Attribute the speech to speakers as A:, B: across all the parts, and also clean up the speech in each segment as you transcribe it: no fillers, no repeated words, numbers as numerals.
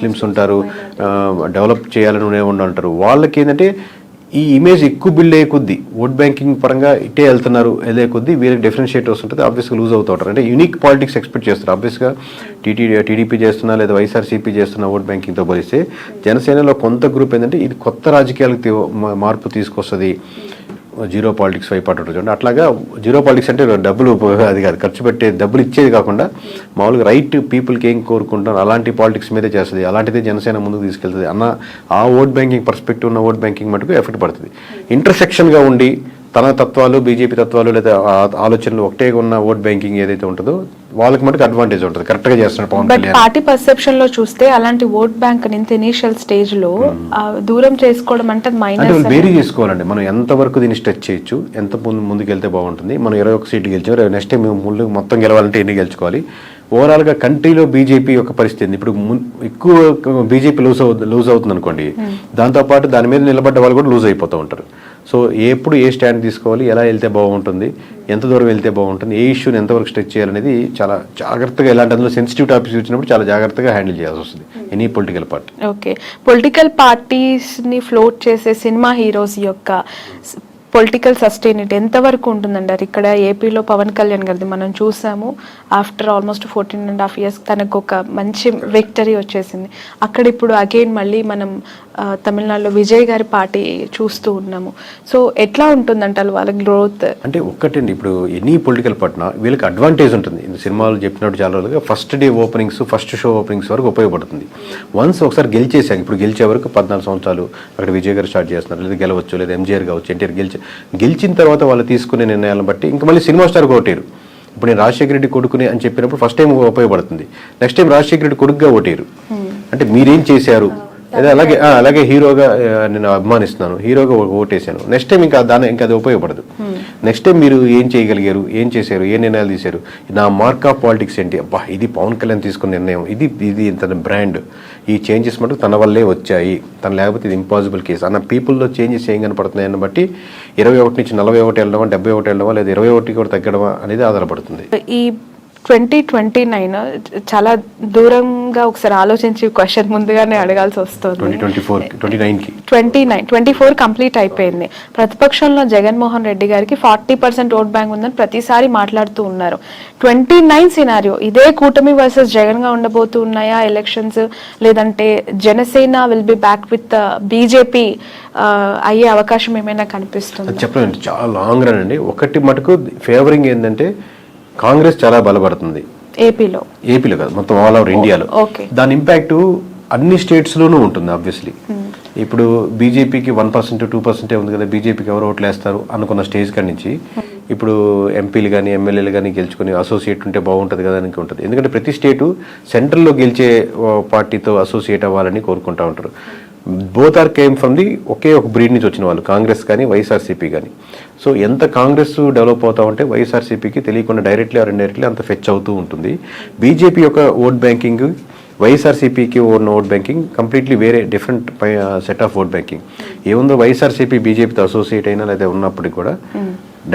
A: Muslims ఉంటారు, develop చేయాలని ఉంటారు. వాళ్ళకి ఏంటంటే ఈ ఇమేజ్ ఎక్కువ బిల్డ్ అయ్యే కొద్దీ ఓట్ బ్యాంకింగ్ పరంగా ఇటే వెళ్తున్నారు వెళ్ళే కొద్దీ వీరికి డిఫరెన్షియేట్ వస్తుంటుంది. ఆబ్వియస్గా లూజ్ అవుతూ ఉంటారు. అంటే యూనిక్ పాలిటిక్స్ ఎక్స్పెక్ట్ చేస్తారు. ఆబ్వియస్గా టీడీపీ చేస్తున్నా లేదా వైఎస్ఆర్సీపీ చేస్తున్న ఓట్ బ్యాంకింగ్తో పోలిస్తే జనసేనలో కొంత గ్రూప్ ఏంటంటే ఇది కొత్త రాజకీయాలకు మార్పు తీసుకొస్తుంది, జీరో పాలిటిక్స్ వైపు చూడండి. అట్లాగా జీరో పాలిటిక్స్ అంటే డబ్బులు అది కాదు, ఖర్చు పెట్టే డబ్బులు ఇచ్చేది కాకుండా మామూలుగా రైట్ పీపుల్కి ఏం కోరుకుంటారు అలాంటి పాలిటిక్స్ మీదే చేస్తుంది. అలాంటిదే జనసేన ముందుకు తీసుకెళ్తుంది అన్న ఆ ఓట్ బ్యాంకింగ్ పర్స్పెక్టివ్ ఉన్న ఓట్ బ్యాంకింగ్ మటుకు ఎఫెక్ట్ పడుతుంది. ఇంటర్సెక్షన్గా ఉండి తన తత్వాలు బీజేపీ తత్వాలు లేదా ఆలోచనలు ఒకటే ఉన్న ఓట్ బ్యాంకింగ్ ఏదైతే ఉంటుందో వాళ్ళకి మటుకు అడ్వాంటేజ్ ఉంటుంది. కరెక్ట్ గా చేస్తున్నారు పవన్ కళ్యాణ్.
B: పార్టీ పర్సెప్షన్ లో చూస్తే అలాంటి ఓట్ బ్యాంక్ ఇంత ఇనిషియల్ స్టేజ్ లో దూరం చేసుకోవడం అంటే మైనస్
A: వేరీ చేసుకోవాలండి. మనం ఎంత వరకు దీన్ని స్ట్రెచ్ చేయొచ్చు, ఎంత ముందుకు వెళ్తే బాగుంటుంది. మనం 21 సీట్లు గెలిచాం, నెక్స్ట్ టైం ముందు మొత్తం గెలవాలంటే ఎన్ని గెలుచుకోవాలి. ఓవరాల్గా కంట్రీలో బీజేపీ యొక్క పరిస్థితి ఇప్పుడు ఎక్కువ బీజేపీ లూజ్ అవుతుంది అనుకోండి, దాంతోపాటు దాని మీద నిలబడ్డ వాళ్ళు కూడా లూజ్ అయిపోతూ ఉంటారు. సో ఎప్పుడు ఏ స్టాండ్ తీసుకోవాలి, ఎలా వెళ్తే బాగుంటుంది, ఎంత దూరం వెళ్తే బాగుంటుంది, ఏ ఇష్యూని ఎంతవరకు స్ట్రెచ్ చేయాలనేది చాలా జాగ్రత్తగా, ఇలాంటి అందులో సెన్సిటివ్ టాపిక్స్ వచ్చినప్పుడు చాలా జాగ్రత్తగా హ్యాండిల్ చేయాల్సి వస్తుంది any political party.
B: Okay, political పార్టీస్ని ఫ్లోట్ చేసే సినిమా హీరోస్ యొక్క పొలిటికల్ సస్టైనిటీ ఎంతవరకు ఉంటుందంటారు? ఇక్కడ ఏపీలో పవన్ కళ్యాణ్ గారిది మనం చూసాము. ఆఫ్టర్ ఆల్మోస్ట్ 14.5 years తనకు ఒక మంచి విక్టరీ వచ్చేసింది. అక్కడ ఇప్పుడు అగైన్ మళ్ళీ మనం తమిళనాడులో విజయ్ గారి పార్టీ చూస్తూ ఉన్నాము. సో ఎట్లా ఉంటుందంటారు వాళ్ళ గ్రోత్?
A: అంటే ఒక్కటండి, ఇప్పుడు ఎనీ పొలిటికల్ పార్టీ వీళ్ళకి అడ్వాంటేజ్ ఉంటుంది. సినిమాలు చెప్పినట్టు చాలా రోజులుగా first day openings, first show openings వరకు ఉపయోగపడుతుంది. వన్స్ ఒకసారి గెలిచేసాక, ఇప్పుడు గెలిచే వరకు 14 సంవత్సరాలు అక్కడ విజయ్ గారు స్టార్ట్ చేస్తున్నారు, లేదా గెలవచ్చు, లేదా ఎంజీఆర్ కావచ్చు, ఎన్టీఆర్ గెలిచిన తర్వాత వాళ్ళు తీసుకునే నిర్ణయాలను బట్టి ఇంకా మళ్ళీ సినిమా స్టార్ ఓటేరు. ఇప్పుడు నేను రాజశేఖర రెడ్డి కొడుకుని అని చెప్పినప్పుడు ఫస్ట్ టైం ఉపయోగపడుతుంది. నెక్స్ట్ టైం రాజశేఖర రెడ్డి కొడుకుగా ఓటేరు. అంటే మీరేం చేశారు, అదే అలాగే హీరోగా నేను అభిమానిస్తున్నాను, హీరోగా ఓటేసాను, నెక్స్ట్ టైం ఇంకా అది ఉపయోగపడదు. నెక్స్ట్ టైం మీరు ఏం చేయగలిగారు, ఏం చేశారు, ఏ నిర్ణయాలు తీశారు, నా మార్క్ ఆఫ్ పాలిటిక్స్ ఏంటి, అబ్బా ఇది పవన్ కళ్యాణ్ తీసుకున్న నిర్ణయం, ఇది తన బ్రాండ్, ఈ చేంజెస్ మటుకు తన వల్లే వచ్చాయి, తను లేకపోతే ఇది ఇంపాసిబుల్ కేసు అన్న పీపుల్లో చేంజెస్ ఏం కనపడుతున్నాయని బట్టి 21 నుంచి 41 వెళ్ళడమా, 71 వెళ్ళడమా, లేదా 21 కూడా తగ్గడమా అనేది ఆధారపడుతుంది.
B: ఈ 2029 చాలా దూరంగా ఒకసారి ఆలోచించి క్వశ్చన్ ముందుగానే అడగాల్సి వస్తుంది. 2024 కంప్లీట్ అయిపోయింది. ప్రతిపక్షంలో జగన్మోహన్ రెడ్డి గారికి 40% ఓట్ బ్యాంక్ ఉందని ప్రతిసారి మాట్లాడుతూ ఉన్నారు. 29 సినారియో ఇదే కూటమి వర్సెస్ జగన్ గా ఉండబోతూ ఉన్నాయా ఎలక్షన్స్, లేదంటే Janasena will be back with BJP అయ్యే అవకాశం ఏమైనా కనిపిస్తుంది?
A: చెప్పండి, చాలా లాంగ్ రన్ అండి. ఒకటి మటుకు ఫేవరింగ్ ఏంటంటే కాంగ్రెస్ చాలా బలపడుతుంది ఏపీలో కాదు, మొత్తం ఆల్ ఓవర్ ఇండియాలో. దాని ఇంపాక్ట్ అన్ని స్టేట్స్ లోనూ ఉంటుంది. ఆబ్వియస్లీ ఇప్పుడు బీజేపీకి 1% 2% ఉంది కదా, బీజేపీకి ఎవరు ఓట్లు వేస్తారు అనుకున్న స్టేజ్ కాడి నుంచి ఇప్పుడు ఎంపీలు కానీ ఎమ్మెల్యేలు కానీ గెలుచుకుని అసోసియేట్ ఉంటే బాగుంటుంది కదా అని ఉంటుంది. ఎందుకంటే ప్రతి స్టేటు సెంట్రల్లో గెలిచే పార్టీతో అసోసియేట్ అవ్వాలని కోరుకుంటూ ఉంటారు. Both are came from the ఒకే ఒక బ్రీడ్ నుంచి వచ్చిన వాళ్ళు, కాంగ్రెస్ కానీ వైఎస్ఆర్సీపీ కానీ. సో ఎంత కాంగ్రెస్ డెవలప్ అవుతా ఉంటే వైఎస్ఆర్సీపీకి తెలియకుండా డైరెక్ట్లీ ఆర్ ఇండైరెక్ట్లీ అంత ఫెచ్ అవుతూ ఉంటుంది. బీజేపీ యొక్క ఓట్ బ్యాంకింగ్, వైఎస్ఆర్సీపీకి ఉన్న ఓట్ బ్యాంకింగ్ కంప్లీట్లీ వేరే different set of vote banking. ఏముందో వైఎస్ఆర్సీపీ బీజేపీతో అసోసియేట్ అయినా లేదా ఉన్నప్పటికీ కూడా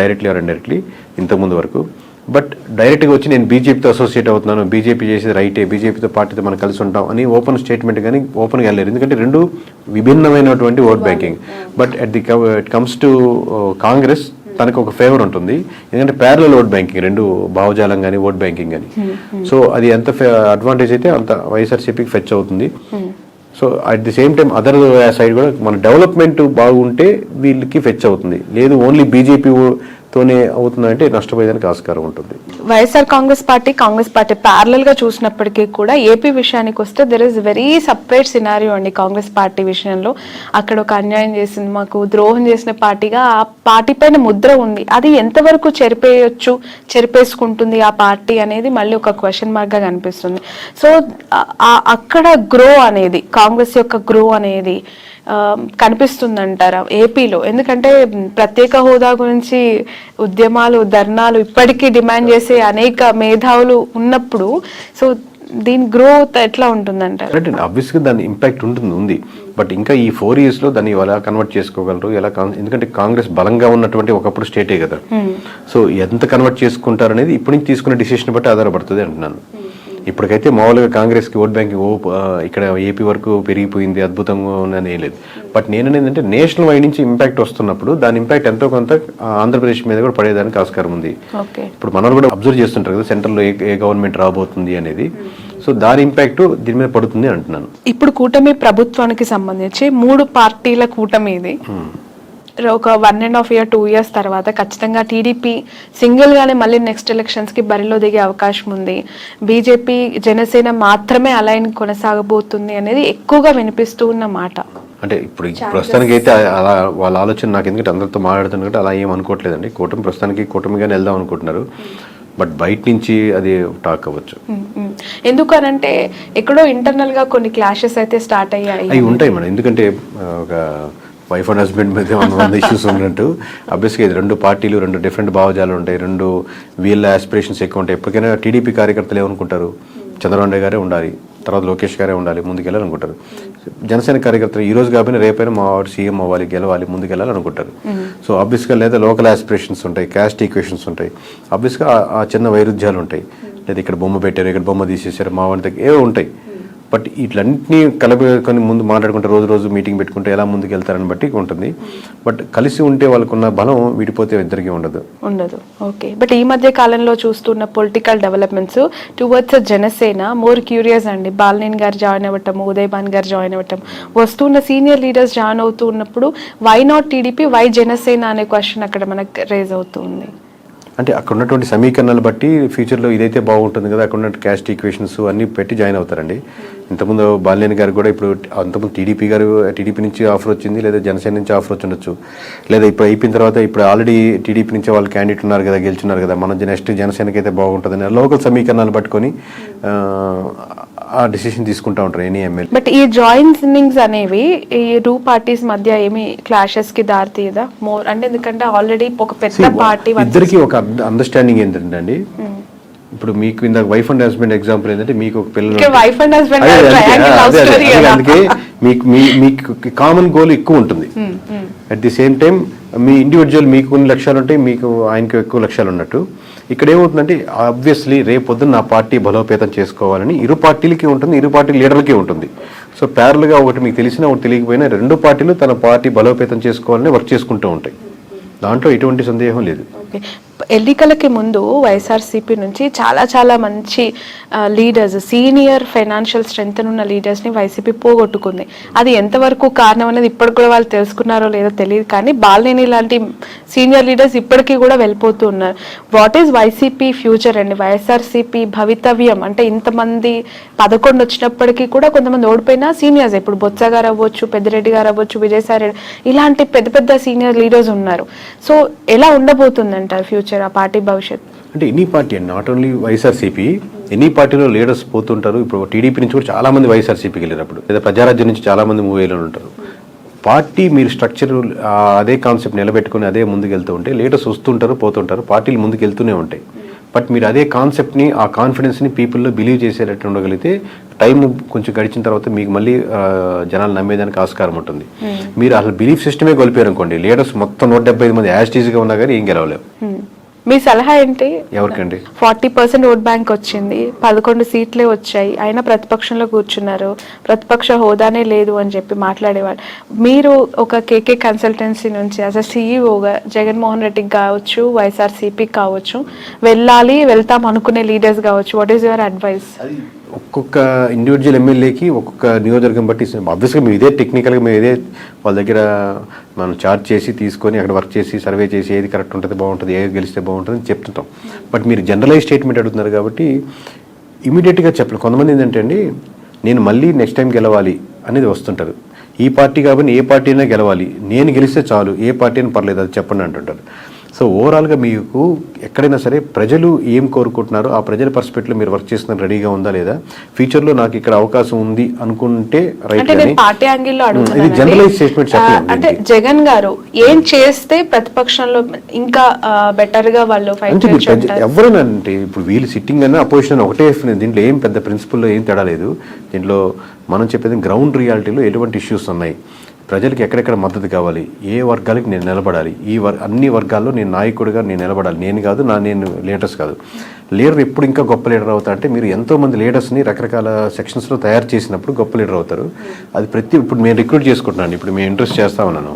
A: డైరెక్ట్లీ ఆర్ ఇండైరెక్ట్లీ ఇంతకుముందు వరకు, బట్ డైరెక్ట్గా వచ్చి నేను బీజేపీతో అసోసియేట్ అవుతున్నాను, బీజేపీ చేసేది రైటే, బీజేపీతో పార్టీతో మనం కలిసి ఉంటాం అని ఓపెన్ స్టేట్మెంట్ కానీ ఓపెన్గా వెళ్ళారు. ఎందుకంటే రెండు విభిన్నమైనటువంటి vote banking. But it comes to Congress తనకు ఒక ఫేవర్ ఉంటుంది, ఎందుకంటే ప్యారలల్ ఓట్ బ్యాంకింగ్, రెండు భావజాలం కానీ ఓట్ బ్యాంకింగ్ కానీ. సో అది ఎంత అడ్వాంటేజ్ అయితే అంత వైఎస్ఆర్సీపీకి ఫెచ్ అవుతుంది. So at the same time other side కూడా మన డెవలప్మెంట్ బాగుంటే వీళ్ళకి ఫెచ్ అవుతుంది. లేదు ఓన్లీ బీజేపీతోనే అవుతుందంటే నష్టపోయేదానికి ఆస్కారం ఉంటుంది.
B: వైఎస్ఆర్ కాంగ్రెస్ పార్టీ ప్యారలల్ గా చూసినప్పటికీ కూడా ఏపీ విషయానికి వస్తే there is very separate scenario అండి. కాంగ్రెస్ పార్టీ విషయంలో అక్కడ ఒక అన్యాయం చేసింది, మాకు ద్రోహం చేసిన పార్టీగా ఆ పార్టీ పైన ముద్ర ఉంది. అది ఎంతవరకు చెరిపేసుకుంటుంది ఆ పార్టీ అనేది మళ్ళీ ఒక క్వశ్చన్ మార్క్ గా కనిపిస్తుంది. సో అక్కడ గ్రో అనేది, కాంగ్రెస్ యొక్క గ్రో అనేది కనిపిస్తుందంటారా ఏపీలో? ఎందుకంటే ప్రత్యేక హోదా గురించి ఉద్యమాలు, ధర్నాలు ఇప్పటికీ డిమాండ్ చేసే అనేక మేధావులు ఉన్నప్పుడు సో దీని గ్రోత్ ఎట్లా ఉంటుందంటారు?
A: ఆబ్వియస్గా దాని ఇంపాక్ట్ ఉంది. బట్ ఇంకా ఈ 4 years లో దాన్ని ఎలా కన్వర్ట్ చేసుకోగలరు, ఎందుకంటే కాంగ్రెస్ బలంగా ఉన్నటువంటి ఒకప్పుడు స్టేటే కదా. సో ఎంత కన్వర్ట్ చేసుకుంటారు అనేది ఇప్పటి నుంచి తీసుకునే డిసిషన్ బట్టి ఆధారపడుతుంది అంటున్నాను. ఇప్పటికైతే మామూలుగా కాంగ్రెస్కి ఓట్ బ్యాంకింగ్ ఇక్కడ ఏపీ వరకు పెరిగిపోయింది అద్భుతంగా ఉందని ఏం లేదు. బట్ నేను ఏంటంటే నేషనల్ వైడ్ నుంచి ఇంపాక్ట్ వస్తున్నప్పుడు దాని ఇంపాక్ట్ ఎంతో కొంత ఆంధ్రప్రదేశ్ మీద కూడా పడేదానికి ఆస్కారం ఉంది. ఇప్పుడు మనం కూడా అబ్జర్వ్ చేస్తుంటారు కదా సెంట్రల్లో ఏ గవర్నమెంట్ రాబోతుంది అనేది. సో దాని ఇంపాక్ట్ దీని మీద పడుతుంది అంటున్నాను.
B: ఇప్పుడు కూటమి ప్రభుత్వానికి సంబంధించి 3 పార్టీల కూటమి ఇది. ఒక 1.5 year 2 years తర్వాత ఖచ్చితంగా టీడీపీ సింగిల్ గానే మళ్ళీ నెక్స్ట్ ఎలక్షన్స్ కి బరిలో దిగే అవకాశం ఉంది. బీజేపీ జనసేన మాత్రమే అలైన్ కొనసాగబోతుంది అనేది ఎక్కువగా వినిపిస్తూ ఉన్న మాట.
A: అంటే ఇప్పుడు ప్రస్తుతానికి అయితే అలా వాళ్ళ ఆలోచన నాకు ఎందుకంటే అందరితో మాట్లాడుతున్నట్టు అలా ఏం అనుకోవట్లేదండి. కూటమి ప్రస్తుతానికి కూటమిగానే వెళ్దాం అనుకుంటున్నారు. బట్ బయట నుంచి అది టాక్ అవ్వచ్చు.
B: ఎందుకనంటే ఎక్కడో ఇంటర్నల్ గా కొన్ని క్లాషెస్ అయితే స్టార్ట్ అయ్యాయి.
A: అవి ఉంటాయి మేడం. ఎందుకంటే ఒక వైఫ్ అండ్ హస్బెండ్ మీద 100 ఇష్యూస్ ఉన్నట్టు అబ్వియస్గా ఇది 2 పార్టీలు 2 డిఫరెంట్ భావజాలు ఉంటాయి. 2 వీళ్ళ ఆస్పిరేషన్స్ ఎక్కువ ఉంటాయి. ఎప్పటికైనా టీడీపీ కార్యకర్తలు ఏమనుకుంటారు, చంద్రబాబు నాయుడు గారే ఉండాలి, తర్వాత లోకేష్ గారే ఉండాలి, ముందుకెళ్ళాలనుకుంటారు. జనసేన కార్యకర్తలు ఈ రోజు కాబట్టి రేపైనా మా వాడు సీఎం అవ్వాలి, గెలవాలి, ముందుకెళ్ళాలనుకుంటారు. సో ఆబ్వియస్గా లేదా లోకల్ ఆస్పిరేషన్స్ ఉంటాయి, క్యాస్ట్ ఈక్వేషన్స్ ఉంటాయి. ఆబ్వియస్గా ఆ చిన్న వైరుధ్యాలు ఉంటాయి. లేదా ఇక్కడ బొమ్మ పెట్టారు, ఇక్కడ బొమ్మ తీసేసారు, మా వాడి దగ్గర ఏవో ఉంటాయి. బట్ ఇట్లన్నింటినీ కలుపుకొని ముందు మాట్లాడుకుంటే రోజు మీటింగ్ పెట్టుకుంటే ఎలా ముందుకు వెళ్తారని బట్టి ఉంటుంది. బట్ కలిసి ఉంటే వాళ్ళకున్న బలం విడిపోతే ఇద్దరికి ఉండదు.
B: ఓకే. బట్ ఈ మధ్య కాలంలో చూస్తున్న political developments towards Janasena more curious అండి. బాలినేని గారు జాయిన్ అవ్వటం, ఉదయభాన్ గారు జాయిన్ అవ్వటం, వస్తున్న సీనియర్ లీడర్స్ జాయిన్ అవుతూ ఉన్నప్పుడు why not TDP, why Janasena అనే క్వశ్చన్ అక్కడ మనకు రేజ్ అవుతుంది.
A: అంటే అక్కడ ఉన్నటువంటి సమీకరణాలు బట్టి ఫ్యూచర్లో ఇదైతే బాగుంటుంది కదా, అక్కడ ఉన్న క్యాస్ట్ ఈక్వేషన్స్ అన్నీ పెట్టి జాయిన్ అవుతారండి. ఇంతకుముందు బాలినేని గారు కూడా ఇప్పుడు అంతకుముందు టీడీపీ నుంచి ఆఫర్ వచ్చింది, లేదా జనసేన నుంచి ఆఫర్ వచ్చి ఉండొచ్చు, లేదా ఇప్పుడు అయిపోయిన తర్వాత ఇప్పుడు ఆల్రెడీ టీడీపీ నుంచి వాళ్ళు క్యాండిడేట్ ఉన్నారు కదా, గెలుచున్నారు కదా, మన నెక్స్ట్ జనసేనకి అయితే బాగుంటుందని లోకల్ సమీకరణాలు పట్టుకొని ఆ డిసిషన్ తీసుకుంటా ఉంటారు ఎనీ ఎమ్మెల్యే.
B: బట్ ఈ జాయినింగ్స్ అనేవి ఈ 2 పార్టీస్ మధ్య ఏమి క్లాషెస్ కి దారి తీయదా మోర్ అంటే? ఎందుకంటే ఆల్రెడీ ఒక పెద్ద పార్టీ
A: ఇద్దరికి ఒక అండర్స్టాండింగ్ ఏంటంటే అండి, ఇప్పుడు మీకు ఇందాక వైఫ్ అండ్ హస్బెండ్ ఎగ్జాంపుల్ ఏంటంటే మీకు ఒక పిల్లలు అందుకే మీకు కామన్ గోల్ ఎక్కువ ఉంటుంది. At the same time me individual మీకు కొన్ని లక్ష్యాలు ఉంటాయి, మీకు ఆయనకు ఎక్కువ లక్ష్యాలు ఉన్నట్టు. ఇక్కడ ఏమవుతుందంటే ఆబ్వియస్లీ రేపొద్దున నా పార్టీ బలోపేతం చేసుకోవాలని ఇరు పార్టీలకి ఉంటుంది, ఇరు పార్టీ లీడర్లకి ఉంటుంది. సో ప్యారల్గా ఒకటి మీకు తెలిసినా ఒకటి తెలియకపోయినా 2 పార్టీలు తన పార్టీ బలోపేతం చేసుకోవాలని వర్క్ చేసుకుంటూ ఉంటాయి. దాంట్లో ఎటువంటి సందేహం లేదు.
B: ఎన్నికలకి ముందు వైఎస్ఆర్సీపీ నుంచి చాలా మంచి లీడర్స్, సీనియర్ ఫైనాన్షియల్ స్ట్రెంగ్త్ ఉన్న లీడర్స్ని వైసీపీ పోగొట్టుకుంది. అది ఎంతవరకు కారణం అనేది ఇప్పటికి కూడా వాళ్ళు తెలుసుకున్నారో లేదో తెలియదు, కానీ బాలినేని లాంటి సీనియర్ లీడర్స్ ఇప్పటికీ కూడా వెళ్ళిపోతూ ఉన్నారు. వాట్ ఈజ్ వైసీపీ ఫ్యూచర్ అండి? వైఎస్ఆర్సీపీ భవితవ్యం అంటే ఇంతమంది 11 వచ్చినప్పటికీ కూడా కొంతమంది ఓడిపోయినా సీనియర్స్, ఇప్పుడు బొత్స గారు అవ్వచ్చు, పెద్దిరెడ్డి గారు అవ్వచ్చు, విజయసాయి రెడ్డి, ఇలాంటి పెద్ద సీనియర్ లీడర్స్ ఉన్నారు. సో ఎలా ఉండబోతుందంటారు ఫ్యూచర్, ఆ పార్టీ భవిష్యత్?
A: అంటే ఎనీ పార్టీ అండి, నాట్ ఓన్లీ వైఎస్ఆర్సీపీ, ఎనీ పార్టీలో లీడర్స్ పోతుంటారు. ఇప్పుడు టీడీపీ నుంచి కూడా చాలా మంది వైఎస్ఆర్సీపీకి వెళ్ళినప్పుడు, లేదా ప్రజారాజ్యం నుంచి చాలా మంది మూవ్ అయ్యేలో ఉంటారు. పార్టీ మీరు స్ట్రక్చర్ అదే కాన్సెప్ట్ నిలబెట్టుకుని అదే ముందుకు వెళ్తూ ఉంటే లీడర్స్ వస్తుంటారు, పోతుంటారు, పార్టీలు ముందుకు వెళ్తూనే ఉంటాయి. బట్ మీరు అదే కాన్సెప్ట్ని, ఆ కాన్ఫిడెన్స్ని పీపుల్లో బిలీవ్ చేసేటట్టు ఉండగలిగితే టైం కొంచెం గడిచిన తర్వాత మీకు మళ్ళీ జనాలు నమ్మేదానికి ఆస్కారం ఉంటుంది. మీరు అసలు బిలీఫ్ సిస్టమే కోల్పోయారు అనుకోండి, లీడర్స్ మొత్తం 175 మంది యాస్టీజ్గా ఉన్నా కానీ ఏం గెలవలేవు.
B: మీ సలహా ఏంటి?
A: ఎవరికండి?
B: 40% ఓట్ బ్యాంక్ వచ్చింది, 11 సీట్లే వచ్చాయి, అయినా ప్రతిపక్షంలో కూర్చున్నారు, ప్రతిపక్ష హోదానే లేదు అని చెప్పి మాట్లాడేవాళ్ళు. మీరు ఒక కేకే కన్సల్టెన్సీ నుంచి యాజ్ అ సీఈఓగా జగన్మోహన్ రెడ్డికి కావచ్చు, వైఎస్ఆర్సీపీకి కావచ్చు, వెళ్తాం అనుకునే లీడర్స్ కావచ్చు, వాట్ ఈస్ యువర్ అడ్వైస్?
A: ఒక్కొక్క ఇండివిజువల్ ఎమ్మెల్యేకి ఒక్కొక్క నియోజకవర్గం బట్టి ఆబ్వియస్గా మేము ఇదే టెక్నికల్గా మేము ఇదే వాళ్ళ దగ్గర మనం చార్జ్ చేసి తీసుకొని అక్కడ వర్క్ చేసి సర్వే చేసి ఏది కరెక్ట్ ఉంటుంది, బాగుంటుంది, ఏది గెలిస్తే బాగుంటుంది అని చెప్తుంటాం. బట్ మీరు జనరలైజ్ స్టేట్మెంట్ అడుగుతున్నారు కాబట్టి ఇమీడియట్గా చెప్పలేదు. కొంతమంది ఏంటంటే అండి, నేను మళ్ళీ నెక్స్ట్ టైం గెలవాలి అనేది వస్తుంటారు. ఈ పార్టీ కాబట్టి ఏ పార్టీ అయినా గెలవాలి, నేను గెలిస్తే చాలు, ఏ పార్టీ అయినా పర్లేదు అది చెప్పండి అంటుంటారు. సో ఓవరాల్గా మీకు ఎక్కడైనా సరే ప్రజలు ఏం కోరుకుంటున్నారో ఆ ప్రజల పర్స్పెక్టివ్లో మీరు వర్క్ చేస్తున్న రెడీగా ఉందా లేదా, ఫ్యూచర్లో నాకు ఇక్కడ అవకాశం ఉంది అనుకుంటే రైట్.
B: పార్టీ యాంగిల్లో
A: ఇది జనరలైజ్ స్టేట్మెంట్ చెప్పలేదు.
B: అంటే జగన్ గారు ఏం చేస్తే ప్రతిపక్షంలో ఇంకా బెటర్ గా వాళ్ళు
A: ఎవరైనా అంటే ఇప్పుడు వీళ్ళు సిట్టింగ్ అయినా అపోజిషన్ ఒకటే, దీంట్లో ఏం పెద్ద ప్రిన్సిపల్లో ఏం తేడా లేదు. దీంట్లో మనం చెప్పేది గ్రౌండ్ రియాలిటీలో ఎటువంటి ఇష్యూస్ ఉన్నాయి, ప్రజలకు ఎక్కడెక్కడ మద్దతు కావాలి, ఏ వర్గాలకి నేను నిలబడాలి, అన్ని వర్గాల్లో నేను నాయకుడిగా నేను నిలబడాలి. నేను కాదు, నేను లీడర్స్ కాదు. లీడర్ ఎప్పుడు ఇంకా గొప్ప లీడర్ అవుతా అంటే మీరు ఎంతోమంది లీడర్స్ని రకరకాల సెక్షన్స్లో తయారు చేసినప్పుడు గొప్ప లీడర్ అవుతారు. అది ఇప్పుడు నేను రిక్రూట్ చేసుకుంటున్నాను, ఇప్పుడు మేము ఇంట్రెస్ట్ చేస్తా ఉన్నాను.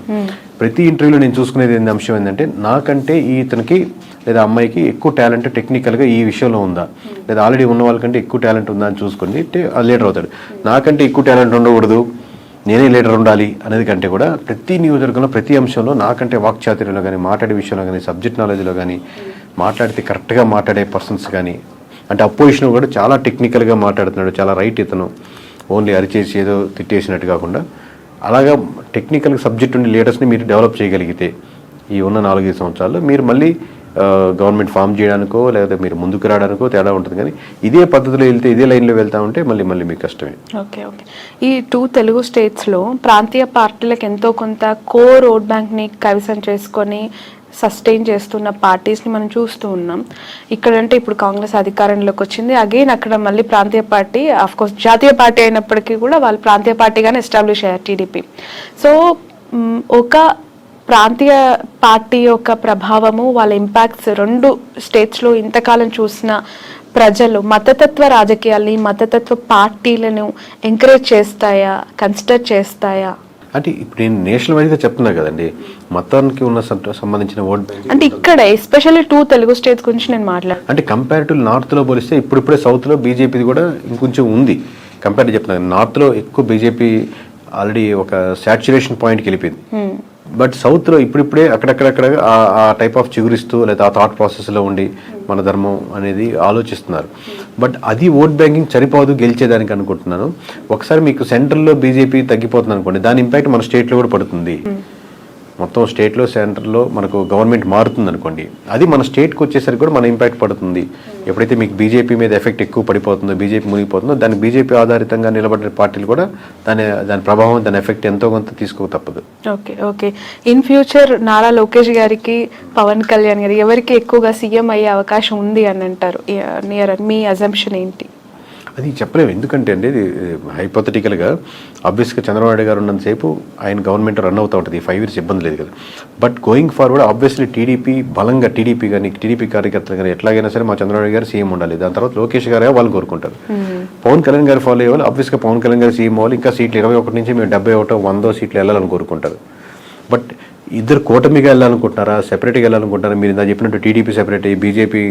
A: ప్రతి ఇంటర్వ్యూలో నేను చూసుకునేది అంశం ఏంటంటే నాకంటే ఇతనికి లేదా అమ్మాయికి ఎక్కువ టాలెంట్ టెక్నికల్గా ఈ విషయంలో ఉందా, లేదా ఆల్రెడీ ఉన్న వాళ్ళకంటే ఎక్కువ టాలెంట్ ఉందా అని చూసుకొని లీడర్ అవుతాడు. నాకంటే ఎక్కువ టాలెంట్ ఉండకూడదు, నేనే లీడర్ ఉండాలి అనేది కంటే కూడా ప్రతి నియోజకవర్గంలో ప్రతి అంశంలో నాకంటే వాక్చాతుర్యంలో కానీ, మాట్లాడే విషయంలో కానీ, సబ్జెక్ట్ నాలెడ్జ్లో కానీ, మాట్లాడితే కరెక్ట్గా మాట్లాడే పర్సన్స్ కానీ, అంటే అపోజిషన్ కూడా చాలా టెక్నికల్గా మాట్లాడుతున్నాడు, చాలా రైట్ ఇతను, ఓన్లీ అరిచేసి ఏదో తిట్టేసినట్టు కాకుండా అలాగా టెక్నికల్ సబ్జెక్ట్ ఉండే లీడర్స్ని మీరు డెవలప్ చేయగలిగితే ఈ ఉన్న 4-5 సంవత్సరాల్లో మీరు మళ్ళీ గవర్నమెంట్ ఫామ్ చేయడానికో లేకపోతే మీరు ముందుకు రావడానికో తేడా ఉంటుంది. కానీ ఇదే పద్ధతిలో వెళ్తే, ఇదే లైన్లో వెళ్తా ఉంటే మళ్ళీ మీకు కష్టమే.
B: ఓకే. ఈ 2 తెలుగు స్టేట్స్లో ప్రాంతీయ పార్టీలకు ఎంతో కొంత రోడ్ బ్యాంక్ని కైవసం చేసుకొని సస్టైన్ చేస్తున్న పార్టీస్ని మనం చూస్తూ ఉన్నాం. ఇక్కడంటే ఇప్పుడు కాంగ్రెస్ అధికారంలోకి వచ్చింది, అగైన్ అక్కడ మళ్ళీ ప్రాంతీయ పార్టీ, ఆఫ్కోర్స్ జాతీయ పార్టీ అయినప్పటికీ కూడా వాళ్ళు ప్రాంతీయ పార్టీగానే ఎస్టాబ్లిష్ అయ్యారు, టీడీపీ. సో ఒక ప్రాంతీయ పార్టీ యొక్క ప్రభావము, వాళ్ళ ఇంపాక్ట్స్ 2 స్టేట్స్లో ఇంతకాలం చూసిన ప్రజలు మతతత్వ రాజకీయాల్ని, మతతత్వ పార్టీలను ఎంకరేజ్ చేస్తాయా, కన్సిడర్ చేస్తాయా?
A: అంటే ఇప్పుడు నేను నేషనల్ వైడ్గా చెప్తున్నా కదండి, మతానికి ఉన్న సంబంధించిన ఓట్ బ్యాంక్
B: అంటే ఇక్కడ ఎస్పెషల్లీ 2 తెలుగు స్టేట్స్ గురించి నేను మాట్లాడాను.
A: అంటే కంపారిటివ్ నార్త్లో పోలిస్తే ఇప్పుడిప్పుడే సౌత్లో బీజేపీది కూడా ఇంకొంచెం ఉంది. కంపారిటివ్ చెప్తున్నా, నార్త్లో ఎక్కువ బీజేపీ ఆల్రెడీ ఒక సాచ్యురేషన్ పాయింట్కి వెళ్ళిపోయింది. బట్ సౌత్లో ఇప్పుడిప్పుడే అక్కడక్కడక్కడ ఆ టైప్ ఆఫ్ చిగురిస్తూ లేదా ఆ థాట్ ప్రాసెస్లో ఉండి మన ధర్మం అనేది ఆలోచిస్తున్నారు. బట్ అది ఓట్ బ్యాంకింగ్ సరిపోదు గెలిచేదానికి అనుకుంటున్నాను. ఒకసారి మీకు సెంట్రల్లో బీజేపీ తగ్గిపోతుంది అనుకోండి, దాని ఇంపాక్ట్ మన స్టేట్లో కూడా పడుతుంది. మొత్తం స్టేట్లో సెంటర్లో మనకు గవర్నమెంట్ మారుతుంది అనుకోండి, అది మన స్టేట్కి వచ్చేసరికి కూడా మన ఇంపాక్ట్ పడుతుంది. ఎప్పుడైతే మీకు బీజేపీ మీద ఎఫెక్ట్ ఎక్కువ పడిపోతుందో, బీజేపీ మునిగిపోతుందో, దానికి బీజేపీ ఆధారితంగా నిలబడిన పార్టీలు కూడా దాని ప్రభావం, దాని ఎఫెక్ట్ ఎంతో కొంత తీసుకో తప్పదు.
B: Okay. In future Nara Lokesh గారికి, పవన్ కళ్యాణ్ గారికి ఎవరికి ఎక్కువగా సీఎం అయ్యే అవకాశం ఉంది అని అంటారు? మీ అజంప్షన్ ఏంటి?
A: అది చెప్పలేము. ఎందుకంటే అండి హైపోథెటికల్గా ఆబ్వియస్గా చంద్రబాబు నాయుడు గారు ఉన్నంతసేపు ఆయన గవర్నమెంట్ రన్ అవుతూ ఉంటుంది, 5 years ఇబ్బంది లేదు కదా. But going forward obviously TDP కానీ టీడీపీ కార్యకర్తలు కానీ ఎట్లాగైనా సరే మా చంద్రబాబు గారు సీఎం ఉండాలి. దాని తర్వాత లోకేష్ గారే వాళ్ళు కోరుకుంటారు. పవన్ కళ్యాణ్ గారు ఫాలో అయ్యేవాళ్ళు ఆబ్వియస్గా పవన్ కళ్యాణ్ గారు సీఎం అవ్వాలి, ఇంకా సీట్లు 21 నుంచి మేము 71, 100 సీట్లు వెళ్ళాలని కోరుకుంటారు. బట్ ఇద్దరు కూటమిగా వెళ్ళాలనుకుంటున్నారా, సెపరేట్గా వెళ్ళాలనుకుంటున్నారా? మీరు ఇందా చెప్పినట్టు టీడీపీ సెపరేట్ అయ్యి బీజేపీ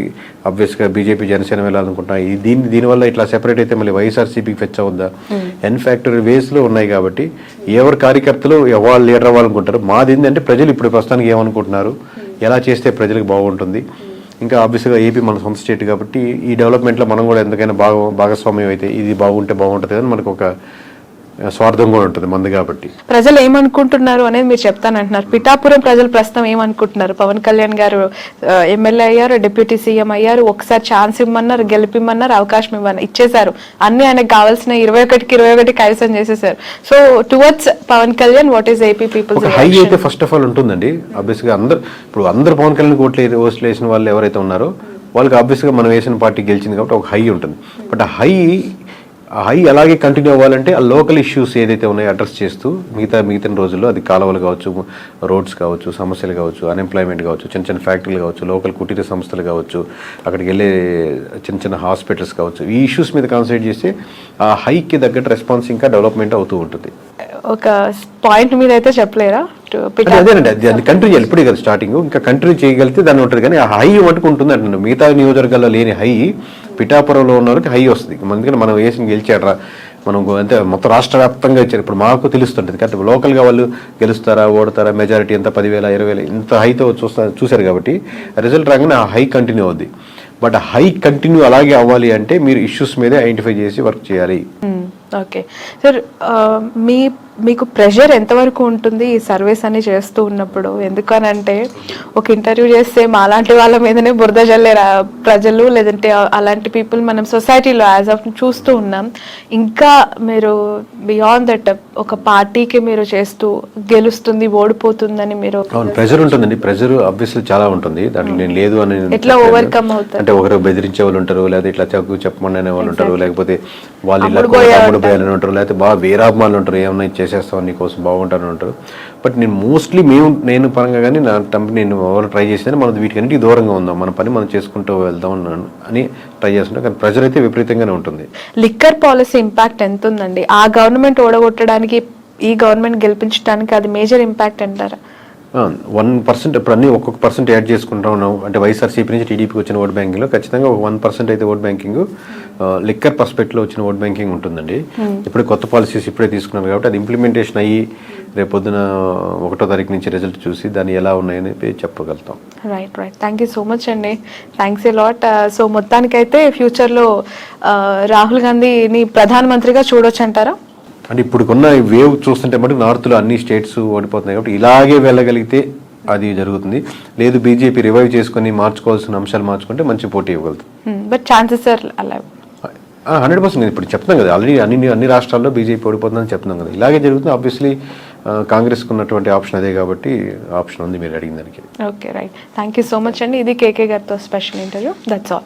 A: ఆబ్వియస్గా బీజేపీ జనసేన వెళ్ళాలనుకుంటున్నారు. దీనివల్ల ఇట్లా సెపరేట్ అయితే మళ్ళీ వైఎస్ఆర్సీపీకి ఫెచ్ అవుద్దా? ఎన్ఫ్యాక్టరీ వేస్లో ఉన్నాయి కాబట్టి ఎవరి కార్యకర్తలు ఎవరు లీడర్ అవ్వాలనుకుంటారు. మాది ఏంటంటే ప్రజలు ఇప్పుడు ప్రస్తుతానికి ఏమనుకుంటున్నారు, ఎలా చేస్తే ప్రజలకు బాగుంటుంది. ఇంకా ఆబ్వియస్గా ఏపీ మన సొంత స్టేట్ కాబట్టి ఈ డెవలప్మెంట్లో మనం కూడా ఎందుకైనా భాగస్వామ్యం అయితే ఇది బాగుంటే బాగుంటుంది అని మనకు ఒక స్వార్థం కూడా ఉంటుంది మంది కాబట్టి.
B: ప్రజలు ఏమనుకుంటున్నారు అనేది మీరు చెప్తానంటున్నారు. పిఠాపురం ప్రజలు ప్రస్తుతం ఏమనుకుంటున్నారు? పవన్ కళ్యాణ్ గారు ఎమ్మెల్యే అయ్యారు, డిప్యూటీ సీఎం అయ్యారు, ఒకసారి ఛాన్స్ ఇమ్మన్నారు, గెలిపిమ్మన్నారు, అవకాశం ఇచ్చేశారు, అన్ని ఆయనకు కావాల్సిన 21 కైవసం చేసేసారు. So towards Pawan Kalyan what is AP peoples
A: high అయితే ఫస్ట్ ఆఫ్ ఆల్ ఉంటుందండి. ఆబ్వియస్గా అందరు పవన్ కళ్యాణ్ ఓట్లు వేసిన వాళ్ళు ఎవరైతే ఉన్నారో వాళ్ళకి ఆబ్వియస్గా మనం వేసిన పార్టీ గెలిచింది కాబట్టి ఒక హై ఉంటుంది. బట్ ఆ హై అలాగే కంటిన్యూ అవ్వాలంటే ఆ లోకల్ ఇష్యూస్ ఏదైతే ఉన్నాయో అడ్రస్ చేస్తూ మిగతా రోజుల్లో అది కాలువలు కావచ్చు, రోడ్స్ కావచ్చు, సమస్యలు కావచ్చు, అన్ఎంప్లాయ్మెంట్ కావచ్చు, చిన్న ఫ్యాక్టరీలు కావచ్చు, లోకల్ కుటీర సంస్థలు కావచ్చు, అక్కడికి వెళ్ళే చిన్న హాస్పిటల్స్ కావచ్చు, ఈ ఇష్యూస్ మీద కాన్సన్ట్రేట్ చేస్తే ఆ హైకి తగ్గట్టు రెస్పాన్స్ ఇంకా డెవలప్మెంట్ అవుతూ ఉంటుంది.
B: ఒక పాయింట్ మీద అయితే చెప్పలేరా?
A: అదేనండి, అది కంటిన్యూ చేయాలి. ఇప్పుడే కదా స్టార్టింగ్, ఇంకా కంటిన్యూ చేయగలిగితే దాన్ని ఉంటుంది. కానీ ఆ హై మటుకు ఉంటుంది అంటున్నాను. మిగతా నియోజకవర్గాల్లో లేని హై పిఠాపురంలో ఉన్న వాళ్ళకి హై వస్తుంది. ఎందుకంటే మనం వేసిన గెలిచాడరా, మనం అంటే మొత్తం రాష్ట్ర వ్యాప్తంగా ఇచ్చారు. ఇప్పుడు మాకు తెలుస్తుంటుంది కాబట్టి లోకల్గా వాళ్ళు గెలుస్తారా, ఓడతారా, మెజారిటీ ఎంత 10,000, 20,000 ఇంత హైతో చూశారు కాబట్టి రిజల్ట్ రాగానే ఆ హై కంటిన్యూ అవుద్ది. బట్ హై కంటిన్యూ అలాగే అవ్వాలి అంటే మీరు ఇష్యూస్ మీదే ఐడెంటిఫై చేసి వర్క్ చేయాలి.
B: ఓకే సార్, మీకు ప్రెషర్ ఎంతవరకు ఉంటుంది ఈ సర్వీస్ అని చేస్తూ ఉన్నప్పుడు? ఎందుకనంటే ఒక ఇంటర్వ్యూ చేస్తే మాలాంటి వాళ్ళ మీదనే బురద జల్లే ప్రజలు, లేదంటే అలాంటి పీపుల్ మనం సొసైటీలో యాజ్ ఆఫ్ చూస్తూ ఉన్నాం. ఇంకా మీరు బియాండ్ దట్ ఒక పార్టీకి మీరు చేస్తూ గెలుస్తుంది, ఓడిపోతుందని మీరు
A: ప్రెషర్ ఉంటుందండి. ప్రెషర్ ఆబ్వియస్లీ చాలా ఉంటుంది. దాంట్లో నేను లేదు అని
B: ఎట్లా ఓవర్కమ్ అవుతారు?
A: అంటే ఒకరు బెదిరించే వాళ్ళు ఉంటారు, లేదా ఇట్లా చెప్పమని అనే వాళ్ళు ఉంటారు, లేకపోతే వాళ్ళు ఇలా ఉంటారు, లేకపోతే బాగా వీరాభిమానులు ఉంటారు, ఏమన్నా చేసేస్తాం నీకోసం బాగుంటాను అంటారు. బట్ నేను మోస్ట్లీ నేను పరంగా కానీ నా కంపెనీ నేను ఎవరు ట్రై చేసినా మనం వీటికన్నిటికీ దూరంగా ఉందాం, మన పని మనం చేసుకుంటూ వెళ్దాం అని ట్రై చేస్తుంటాం. కానీ ప్రెజర్ అయితే విపరీతంగానే ఉంటుంది.
B: లిక్కర్ పాలసీ ఇంపాక్ట్ ఎంత ఉందండి? ఆ గవర్నమెంట్ ఓడగొట్టడానికి ఈ గవర్నమెంట్ గెలిపించడానికి అది మేజర్ ఇంపాక్ట్ అంటారా?
A: 1% ఇప్పుడు అన్ని ఒక్కొక్క పర్సెంట్ యాడ్ చేసుకుంటా ఉన్నాం అంటే వైఎస్ఆర్సీపీ నుంచి టీడీపీకి వచ్చిన ఓట్ బ్యాంకింగ్లో ఖచ్చితంగా ఒక 1% అయితే ఓట్ బ్యాంకింగ్ లిక్కర్ పర్స్పెక్ట్లో వచ్చిన ఓట్ బ్యాంకింగ్ ఉంటుందండి. ఇప్పుడు కొత్త పాలసీస్ ఇప్పుడే తీసుకున్నారు కాబట్టి అది ఇంప్లిమెంటేషన్ అయ్యి రేపొద్దున 1వ తారీఖు నుంచి రిజల్ట్ చూసి దాన్ని ఎలా ఉన్నాయని చెప్పగలుగుతాం.
B: Right. Thank you so much అండి. Thanks a lot. సో మొత్తానికైతే ఫ్యూచర్లో రాహుల్ గాంధీని ప్రధానమంత్రిగా చూడొచ్చు అంటారా?
A: అంటే ఇప్పుడున్న వేవ్ చూస్తుంటే మటుకు నార్త్లో అన్ని స్టేట్స్ ఓడిపోతున్నాయి కాబట్టి ఇలాగే వెళ్ళగలిగితే అది జరుగుతుంది. లేదు బీజేపీ రివైవ్ చేసుకుని మార్చుకోవాల్సిన అంశాలు మార్చుకుంటే మంచి పోటీ ఇవ్వగలుగుతుంది.
B: బట్ ఛాన్సెస్ ఆర్ అలా
A: 100% ఇప్పుడు చెప్తున్నాం కదా, ఆల్రెడీ అన్ని రాష్ట్రాల్లో బీజేపీ ఓడిపోతుందని చెప్తున్నాం కదా, ఇలాగే జరుగుతుంది. ఆబ్వియస్లీ కాంగ్రెస్కి ఉన్నటువంటి ఆప్షన్ అదే కాబట్టి ఆప్షన్ ఉంది మీరు అడిగిన దానికి.
B: Okay right. Thank you so much అండి. ఇది కేకే గారితో స్పెషల్ ఇంటర్వ్యూ. That's all.